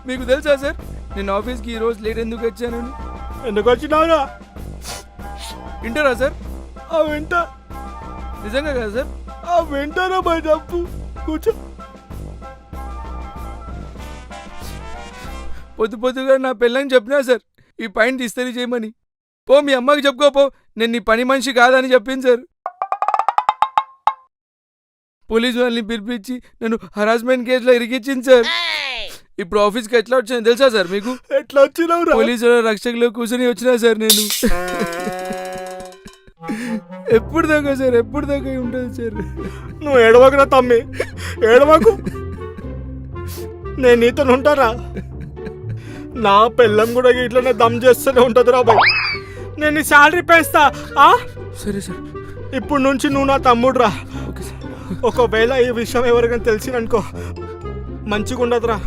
మీకు తెలుసా సార్ నేను ఆఫీస్కి ఈరోజు లేట్ ఎందుకు వచ్చానని? ఎందుకు వచ్చినావురా? వింటారా సార్? వింటా. నిజంగా కదా సార్? వింటారా బాయ్, తప్పు. కూర్చో. పొద్దుగా నా పిల్లని చెప్పినా సార్ ఈ పాయింట్ ఇస్తరీ చేయమని. పో మీ అమ్మకి చెప్పుకోపో, నేను నీ పని మనిషి కాదని చెప్పింది సార్. పోలీసు వాళ్ళని పిలిపించి నన్ను హరాస్మెంట్ కేసులో ఇరికిచ్చింది సార్. ఇప్పుడు ఆఫీస్కి ఎట్లా వచ్చాను తెలుసా సార్ మీకు? ఎట్లా వచ్చినావురా? పోలీసుల రక్షకులో కూర్చొని వచ్చినా సార్ నేను. ఎప్పుడు దాకా సార్, ఎప్పుడు దాకా ఉంటుంది సార్? నువ్వు ఏడవకురా తమ్మి, ఏడవకు. నేను నీతో ఉంటారా? నా పిల్లం కూడా ఇట్లనే దమ్ చేస్తూనే ఉంటుంది రా బాయ్. నేను నీ శాలరీ పెంచుతా. సరే సార్. ఇప్పుడు నుంచి నువ్వు నా తమ్ముడురా. Okay sir. ఒకవేళ ఈ విషయం ఎవరికైనా తెలిసిందనుకో మంచిగా ఉండదురా.